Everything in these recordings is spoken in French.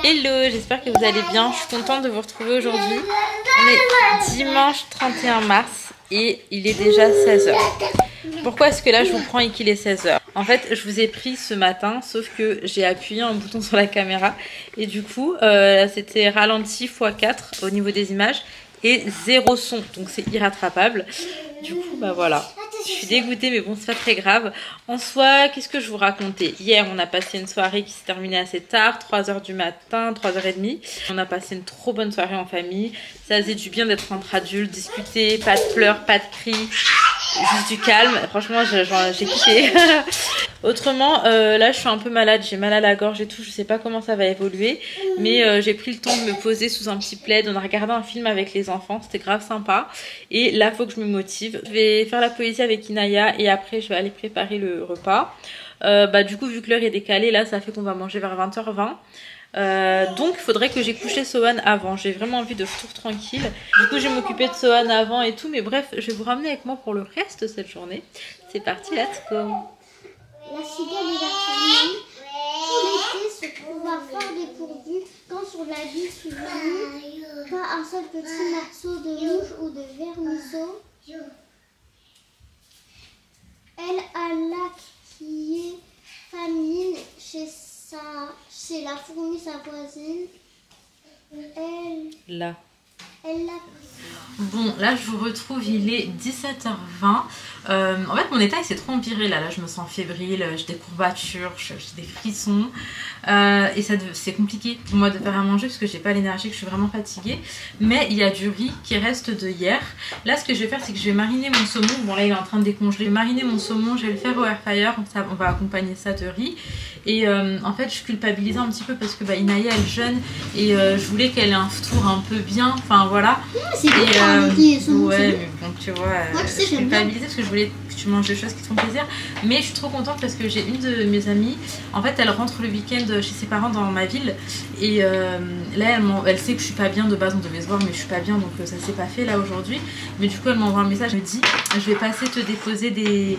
Hello, j'espère que vous allez bien. Je suis contente de vous retrouver aujourd'hui. On est dimanche 31 mars et il est déjà 16 h. Pourquoi est-ce que là je vous prends et qu'il est 16 h? En fait, je vous ai pris ce matin, sauf que j'ai appuyé un bouton sur la caméra et du coup, c'était ralenti x4 au niveau des images et zéro son, donc c'est irrattrapable. Du coup, bah voilà. Je suis dégoûtée, mais bon, c'est pas très grave. En soi, qu'est-ce que je vous racontais? Hier, on a passé une soirée qui s'est terminée assez tard, 3 h du matin, 3 h 30. On a passé une trop bonne soirée en famille. Ça faisait du bien d'être entre adultes, discuter, pas de pleurs, pas de cris, juste du calme. Franchement, j'ai kiffé. Autrement, là, je suis un peu malade. J'ai mal à la gorge et tout. Je sais pas comment ça va évoluer. Mais j'ai pris le temps de me poser sous un petit plaid. On a regardé un film avec les enfants. C'était grave sympa. Et là, faut que je me motive. Je vais faire la poésie avec Inaya et après, je vais aller préparer le repas. Du coup, vu que l'heure est décalée, là, ça fait qu'on va manger vers 20 h 20. Donc il faudrait que j'ai couché Sohan avant. J'ai vraiment envie de retour tranquille. Du coup je vais m'occuper de Sohan avant et tout. Mais bref, je vais vous ramener avec moi pour le reste de cette journée. C'est parti, let's go. La cigale et la famille, tout l'été, ce pouvoir fort dépourvu, quand sur la vie suis venue, pas un seul petit morceau de rouge ou de vermisseau. Elle a là qui est famine chez la fourmi, sa voisine. Elle l'a. Bon, là je vous retrouve, il est 17 h 20. En fait mon état il s'est trop empiré là je me sens fébrile, j'ai des courbatures, j'ai des frissons. Et c'est compliqué pour moi de faire à manger parce que j'ai pas l'énergie, que je suis vraiment fatiguée. Mais il y a du riz qui reste de hier. Là ce que je vais faire c'est que je vais mariner mon saumon. Bon là il est en train de décongeler. Je vais mariner mon saumon, je vais le faire au air fryer. On va accompagner ça de riz. Et en fait je culpabilisais un petit peu parce que Inaya elle jeûne. Et je voulais qu'elle ait un tour un peu bien. Enfin voilà. C'est bon, ouais mais bon tu vois, moi, tu sais, je culpabilisais parce que je voulais que tu manges des choses qui te font plaisir. Mais je suis trop contente parce que j'ai une de mes amies. En fait elle rentre le week-end chez ses parents dans ma ville. Et là elle sait que je suis pas bien de base, on devait se voir mais je suis pas bien donc ça s'est pas fait là aujourd'hui. Mais du coup elle m'envoie un message, elle me dit je vais passer te déposer des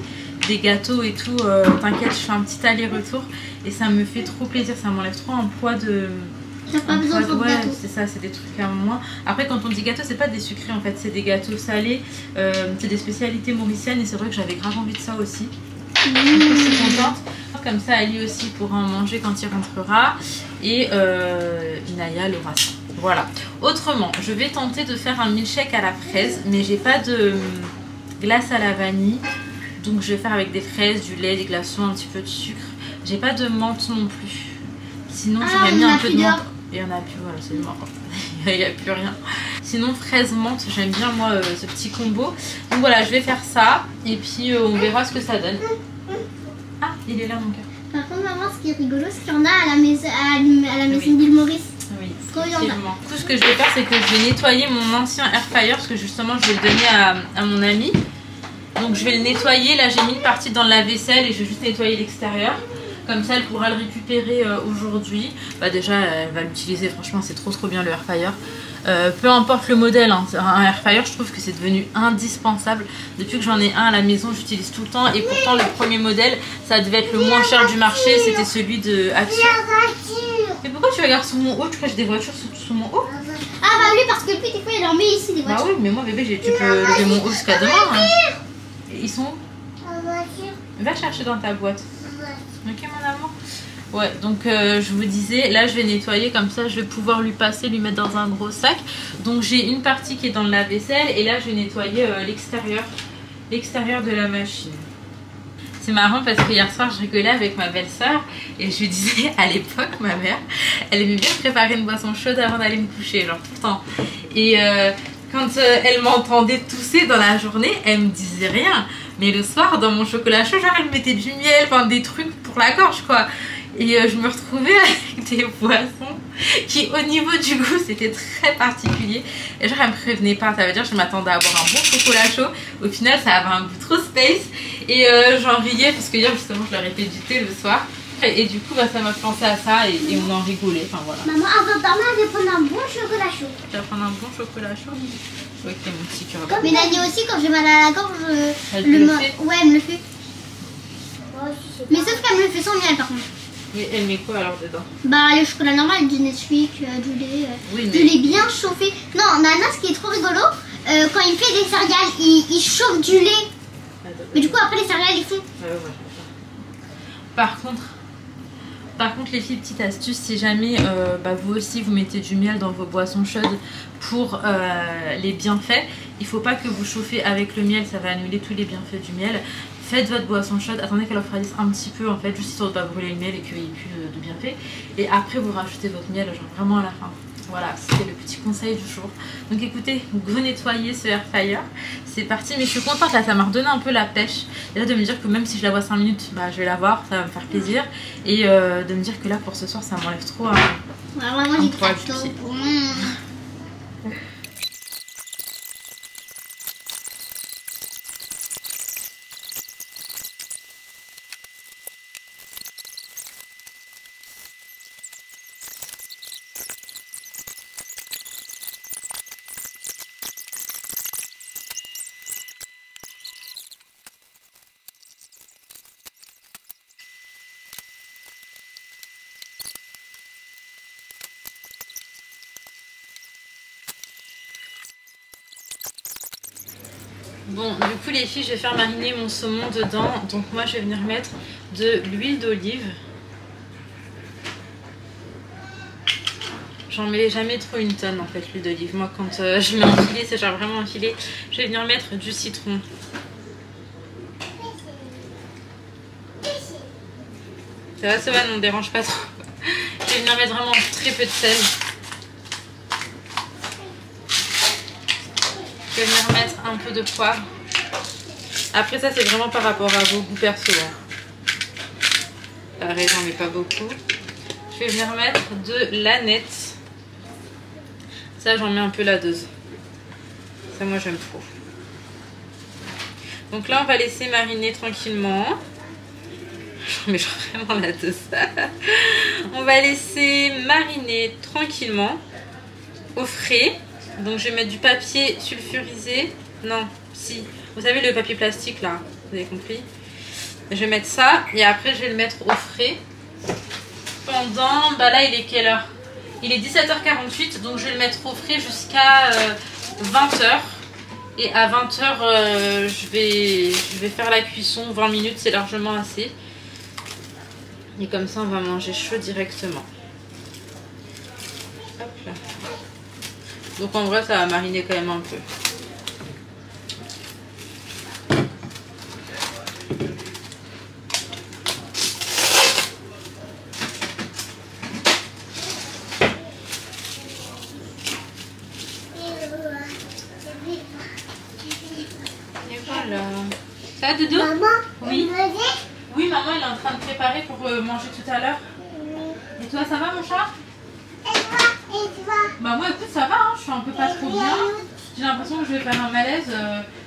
gâteaux et tout, t'inquiète je fais un petit aller-retour. Et ça me fait trop plaisir, ça m'enlève trop un poids de... T'as pas besoin de ouais, gâteau. c'est ça, c'est des trucs à moins. Après quand on dit gâteau c'est pas des sucrés en fait, c'est des gâteaux salés, c'est des spécialités mauriciennes. Et c'est vrai que j'avais grave envie de ça aussi. Du coup, je suis contente. Comme ça Ali aussi pourra en manger quand il rentrera. Et Inaya l'aura ça. Voilà. Autrement, je vais tenter de faire un milkshake à la fraise. Mais j'ai pas de glace à la vanille. Donc je vais faire avec des fraises, du lait, des glaçons, un petit peu de sucre. J'ai pas de menthe non plus. Sinon j'aurais mis un peu de menthe. Il y en a plus, voilà, c'est mort. Il n'y a plus rien. Sinon fraise menthe, j'aime bien moi ce petit combo. Donc voilà, je vais faire ça. Et puis on verra ce que ça donne. Ah, il est là mon cœur. Par contre maman, ce qui est rigolo, c'est qu'il y en a à la maison d'Île Maurice. Oui, trop bien. Du coup ce que je vais faire c'est que je vais nettoyer mon ancien air fryer. Parce que justement je vais le donner à mon ami. Donc je vais le nettoyer. Là j'ai mis une partie dans le lave-vaisselle et je vais juste nettoyer l'extérieur. Comme ça elle pourra le récupérer aujourd'hui. Déjà elle va l'utiliser, franchement c'est trop bien le air fryer. Peu importe le modèle, hein, un air fryer je trouve que c'est devenu indispensable. Depuis que j'en ai un à la maison j'utilise tout le temps. Et pourtant le premier modèle ça devait être le moins cher du marché, c'était celui de Action. Mais pourquoi tu regardes sous mon haut? Tu crois que j'ai des voitures sous mon haut? Ah bah oui, parce que lui des fois il en met ici des voitures. Bah oui mais moi bébé tu peux lever mon haut jusqu'à demain hein. Ils sont où? Va chercher dans ta boîte. Ok mon amour. Ouais donc je vous disais, là je vais nettoyer comme ça, je vais pouvoir lui passer, lui mettre dans un gros sac. Donc j'ai une partie qui est dans le lave-vaisselle et là je vais nettoyer l'extérieur de la machine. C'est marrant parce que hier soir je rigolais avec ma belle-sœur et je lui disais à l'époque ma mère elle aimait bien préparer une boisson chaude avant d'aller me coucher, genre tout le temps. Et quand elle m'entendait tousser dans la journée elle me disait rien. Mais le soir, dans mon chocolat chaud, genre elle mettait du miel, enfin des trucs pour la gorge quoi. Et je me retrouvais avec des boissons qui au niveau du goût c'était très particulier. Et genre elle me prévenait pas, ça veut dire que je m'attendais à boire un bon chocolat chaud. Au final ça avait un goût trop space. Et j'en riais parce que hier justement je leur ai fait du thé le soir. Et du coup ça m'a fait penser à ça et on en rigolait, enfin voilà. Maman avant de dormir elle va prendre un bon chocolat chaud. Tu vas prendre un bon chocolat chaud? Ok mon petit cœur. Mais Nadia aussi quand j'ai mal à la gorge, elle me le fait. Ouais elle me le fait. Mais sauf qu'elle me le fait sans miel par contre. Et elle met quoi alors dedans? Bah le chocolat normal, du Nesquik, du lait, Oui, du lait bien chauffé. Non, Nana, ce qui est trop rigolo, quand il fait des céréales, il chauffe du lait. Mais du coup après les céréales ils font. Par contre les filles, petite astuce, si jamais vous aussi vous mettez du miel dans vos boissons chaudes pour les bienfaits, il faut pas que vous chauffez avec le miel, ça va annuler tous les bienfaits du miel. Faites votre boisson chaude, attendez qu'elle refroidisse un petit peu en fait, juste histoire de ne pas brûler le miel et qu'il n'y ait plus de bienfaits. Et après vous rajoutez votre miel, genre vraiment à la fin. Voilà, c'était le petit conseil du jour. Donc écoutez, go nettoyer ce air fryer. C'est parti, mais je suis contente là, ça m'a redonné un peu la pêche. Déjà de me dire que même si je la vois 5 minutes, je vais la voir, ça va me faire plaisir. Et de me dire que là pour ce soir, ça m'enlève trop Moi j'ai très tôt pour moi. Bon, du coup les filles, je vais faire mariner mon saumon dedans. Donc moi je vais venir mettre de l'huile d'olive. J'en mets jamais trop une tonne en fait, l'huile d'olive. Moi quand je mets un filet, c'est genre vraiment un filet. Je vais venir mettre du citron. Ça va, ça va, on ne dérange pas trop. Je vais venir mettre vraiment très peu de sel. Je vais venir mettre un peu de poivre. Après ça c'est vraiment par rapport à vos goûts perso. Pareil, j'en mets pas beaucoup. Je vais venir mettre de l'aneth. Ça j'en mets un peu la dose. Ça moi j'aime trop. Donc là on va laisser mariner tranquillement. J'en mets vraiment la dose. On va laisser mariner tranquillement au frais. Donc je vais mettre du papier sulfurisé. Non, si. Vous savez le papier plastique là, vous avez compris. Je vais mettre ça et après je vais le mettre au frais. Pendant, là il est quelle heure? Il est 17h48, donc je vais le mettre au frais jusqu'à 20h. Et à 20h, je vais faire la cuisson. 20 minutes, c'est largement assez. Et comme ça, on va manger chaud directement. Hop là. Donc en vrai, ça va mariner quand même un peu. Et voilà. Ça va, Doudou? Maman, oui. Oui, maman, elle est en train de préparer pour manger tout à l'heure. Et toi, ça va, mon chat? Et toi? Bah moi, écoute, ça va, hein, je suis un peu pas trop bien. J'ai l'impression que je vais faire un malaise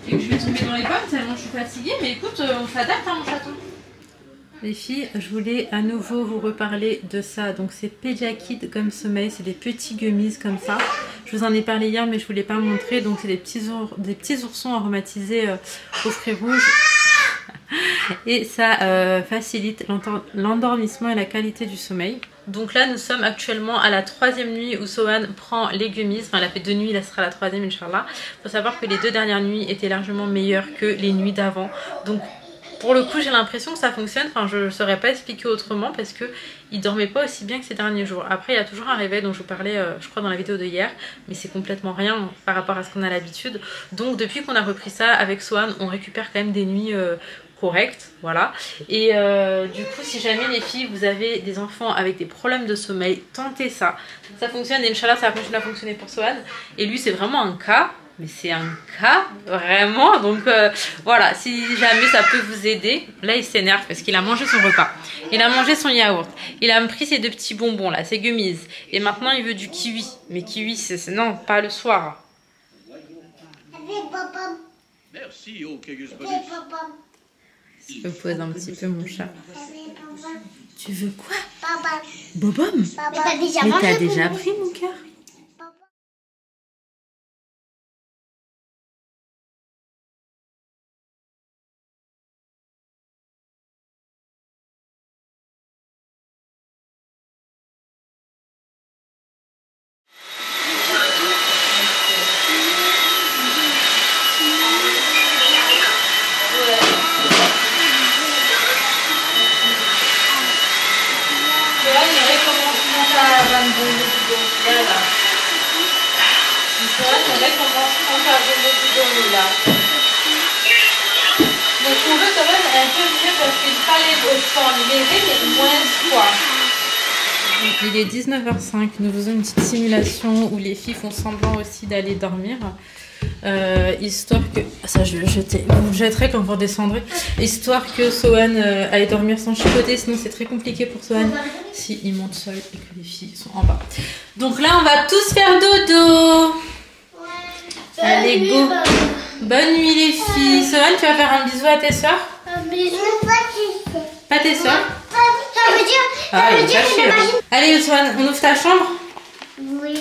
et que je vais tomber dans les pommes tellement je suis fatiguée. Mais écoute, on s'adapte, hein, mon chaton. Les filles, je voulais à nouveau vous reparler de ça. Donc c'est Pediakid Gomme Sommeil, c'est des petits gummies comme ça. Je vous en ai parlé hier mais je ne vous l'ai pas montré. Donc c'est des petits oursons aromatisés aux fruits rouges. Et ça facilite l'endormissement et la qualité du sommeil. Donc là nous sommes actuellement à la 3e nuit où Sohan prend les gummies. Enfin elle a fait 2 nuits, là ce sera la 3e Inch'Allah. Il faut savoir que les 2 dernières nuits étaient largement meilleures que les nuits d'avant. Donc pour le coup j'ai l'impression que ça fonctionne. Enfin je ne saurais pas expliquer autrement parce qu'il ne dormait pas aussi bien que ces derniers jours. Après il y a toujours un réveil dont je vous parlais je crois dans la vidéo de hier. Mais c'est complètement rien par rapport à ce qu'on a l'habitude. Donc depuis qu'on a repris ça avec Sohan on récupère quand même des nuits correct, voilà. Et du coup si jamais les filles vous avez des enfants avec des problèmes de sommeil, tentez ça. Ça fonctionne et Inch'Allah ça va continuer à fonctionner pour Sohan. Et lui c'est vraiment un cas, mais c'est un cas vraiment. Donc voilà, si jamais ça peut vous aider. Là il s'énerve parce qu'il a mangé son repas, il a mangé son yaourt, il a pris ses 2 petits bonbons là, ses gummies. Et maintenant il veut du kiwi. Mais kiwi c'est non, pas le soir. Merci, oh, Je me pose un petit peu mon chat. Tu veux quoi? Bobom? Mais t'as déjà pris mon cœur. un bon bidon. Voilà. C'est vrai qu'on va commencer à faire un bon bidon là. Donc on veut quand même un peu mieux parce qu'il fallait le sang léger mais moins quoi. Il est 19h05, nous faisons une petite simulation où les filles font semblant aussi d'aller dormir. Histoire que... Ça je vais le jeter, vous le jetterez quand vous redescendrez. Histoire que Sohan aille dormir sans chipoter, sinon c'est très compliqué pour Sohan si il monte seul et que les filles sont en bas. Donc là on va tous faire dodo. Allez go. Bonne nuit les filles. Sohan, tu vas faire un bisou à tes soeurs? Un bisou. Pas tes soeurs? Ça veut dire Allez Sohan, on ouvre ta chambre? oui.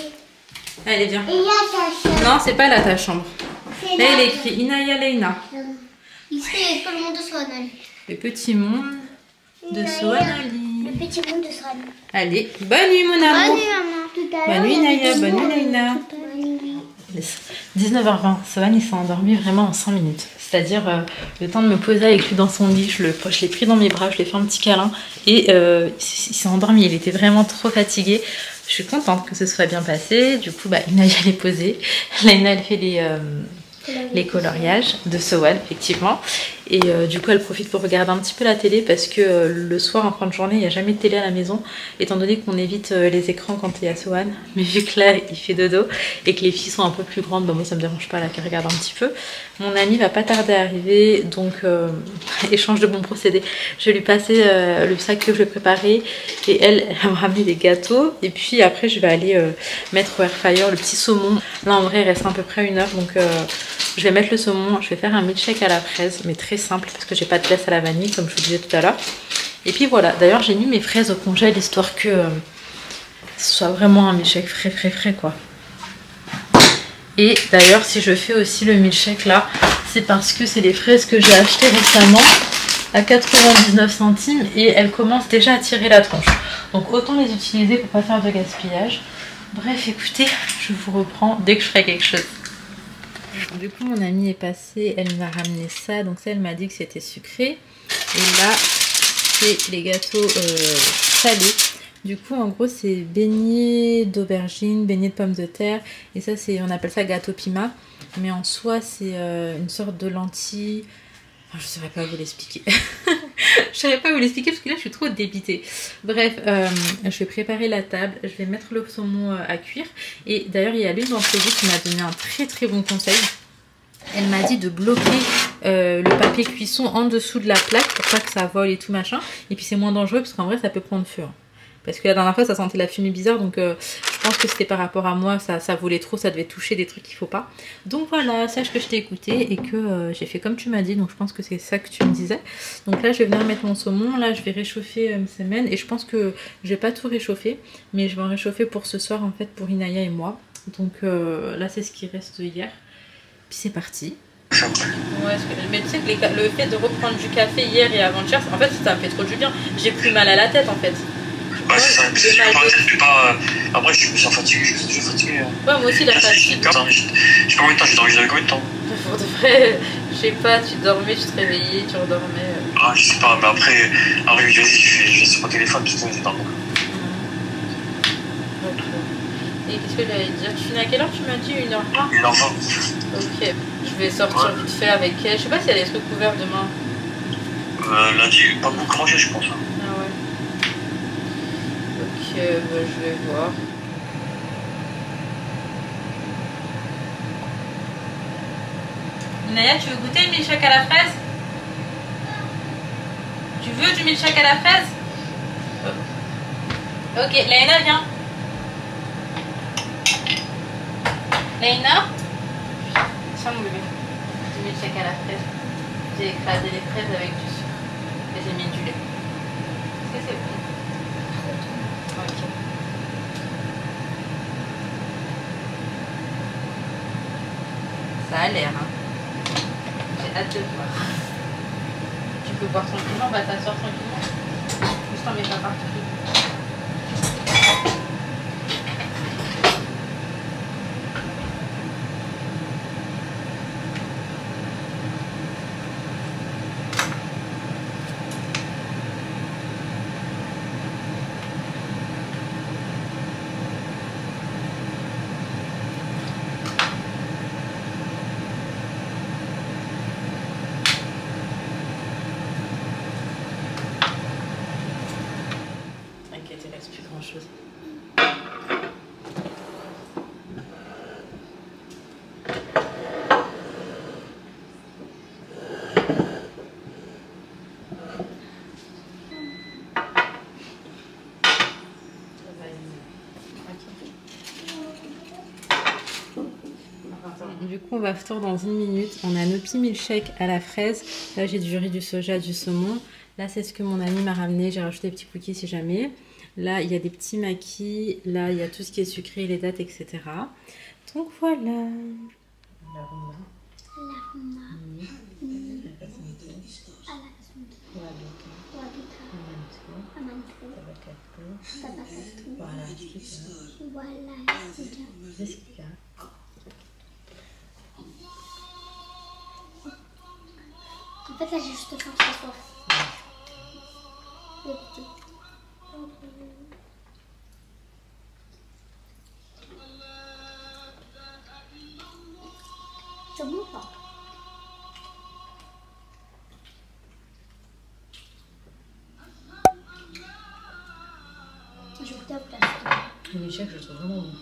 Allez viens. Il y a ta chambre. Non, c'est pas là ta chambre. Là il est écrit Inaya Leina. Ici, il y a le monde de Sohan. Le petit monde de Sohan Ali. Le petit monde de Sohan. Allez, bonne nuit mon amour. Bonne nuit maman. Tout à l'heure. Bonne nuit Naya, bonne nuit Leina. Bonne nuit. 19h20, Sohan il s'est endormi vraiment en 5 minutes. C'est-à-dire le temps de me poser avec lui dans son lit, je l'ai pris dans mes bras, je lui ai fait un petit câlin et il s'est endormi, il était vraiment trop fatigué. Je suis contente que ce soit bien passé. Du coup, Inaya l'est posée. Leina elle fait les coloriages de Sohan effectivement. Et du coup elle profite pour regarder un petit peu la télé parce que le soir en fin de journée il n'y a jamais de télé à la maison étant donné qu'on évite les écrans quand il y a Sohan. Mais vu que là il fait dodo et que les filles sont un peu plus grandes, moi ça me dérange pas là qu'elle regarde un petit peu. Mon amie va pas tarder à arriver donc échange de bons procédés. Je vais lui passer le sac que je vais préparer et elle va me ramener des gâteaux et puis après je vais aller mettre au air fryer le petit saumon. Là en vrai il reste à peu près 1 heure donc je vais mettre le saumon, je vais faire un milkshake à la fraise mais très simple parce que j'ai pas de glace à la vanille comme je vous disais tout à l'heure. Et puis voilà, d'ailleurs j'ai mis mes fraises au congèle histoire que ce soit vraiment un milkshake frais quoi. Et d'ailleurs si je fais aussi le milkshake là, c'est parce que c'est les fraises que j'ai achetées récemment à 99 centimes et elles commencent déjà à tirer la tronche. Donc autant les utiliser pour pas faire de gaspillage. Bref écoutez, je vous reprends dès que je ferai quelque chose. Du coup mon amie est passée, elle m'a ramené ça, donc ça elle m'a dit que c'était sucré. Et là c'est les gâteaux salés. Du coup en gros c'est beignets d'aubergine, beignets de pommes de terre. Et ça c'est, on appelle ça gâteau pima. Mais en soi c'est une sorte de lentille. Enfin, je ne saurais pas vous l'expliquer. Je ne saurais pas vous l'expliquer parce que là je suis trop débitée. Bref, je vais préparer la table, je vais mettre le saumon à cuire. Et d'ailleurs il y a l'une d'entre vous qui m'a donné un très bon conseil. Elle m'a dit de bloquer le papier cuisson en dessous de la plaque pour pas que ça vole et tout machin. Et puis c'est moins dangereux parce qu'en vrai ça peut prendre feu. Parce que la dernière fois ça sentait la fumée bizarre donc je pense que c'était par rapport à moi, ça volait trop, ça devait toucher des trucs qu'il faut pas. Donc voilà, sache que je t'ai écouté et que j'ai fait comme tu m'as dit, donc je pense que c'est ça que tu me disais. Donc là je vais venir mettre mon saumon, là je vais réchauffer mes semaines et je pense que je vais pas tout réchauffer, mais je vais en réchauffer pour ce soir en fait pour Inaya et moi. Donc là c'est ce qui reste hier. Puis c'est parti. Ouais, mais tu sais que le fait de reprendre du café hier et avant-hier, en fait ça me fait trop du bien. J'ai plus mal à la tête en fait. Ouais, c'est ça, c'est pas. Après, je me sens fatigué, je suis fatigué. Ouais, moi aussi, la fatigue. Je sais pas combien de temps, j'ai dormi combien de temps? Pour de vrai, je sais pas, tu dormais, tu te réveillais, tu redormais. Ah, je sais pas, mais après vas-y, je vais sur mon téléphone, parce que c'est pas bon. Et qu'est-ce que j'allais dire? Tu finis à quelle heure tu m'as dit? 1h20? 1h20. Ok, je vais sortir vite fait avec elle. Je sais pas s'il y a des trucs ouverts demain. Lundi, pas beaucoup manger, je pense. Ah ouais. Ok, je vais voir. Naya, tu veux goûter le milkshake à la fraise? Tu veux du milkshake à la fraise? Ok, Laina, viens. Laina? Tiens mon bébé. Du milkshake à la fraise. J'ai écrasé les fraises avec du sucre. Et j'ai mis du lait. Est-ce que c'est bon? Ok. Ça a l'air, hein. J'ai hâte de voir. Tu peux boire tranquillement, bah t'asseoir tranquillement. Juste en mettant partout. chose. Du coup, on va foutre dans 1 minute. On a nos petits milkshakes à la fraise. Là, j'ai du riz, du soja, du saumon. Là, c'est ce que mon ami m'a ramené. J'ai rajouté des petits cookies si jamais. Là, il y a des petits maquis. Là, il y a tout ce qui est sucré, les dattes, etc. Donc voilà. En fait, là, j'ai juste faim, j'ai soif. C'est bon, ça. J'ai goûté à place. Le milkshake, je le trouve vraiment bon.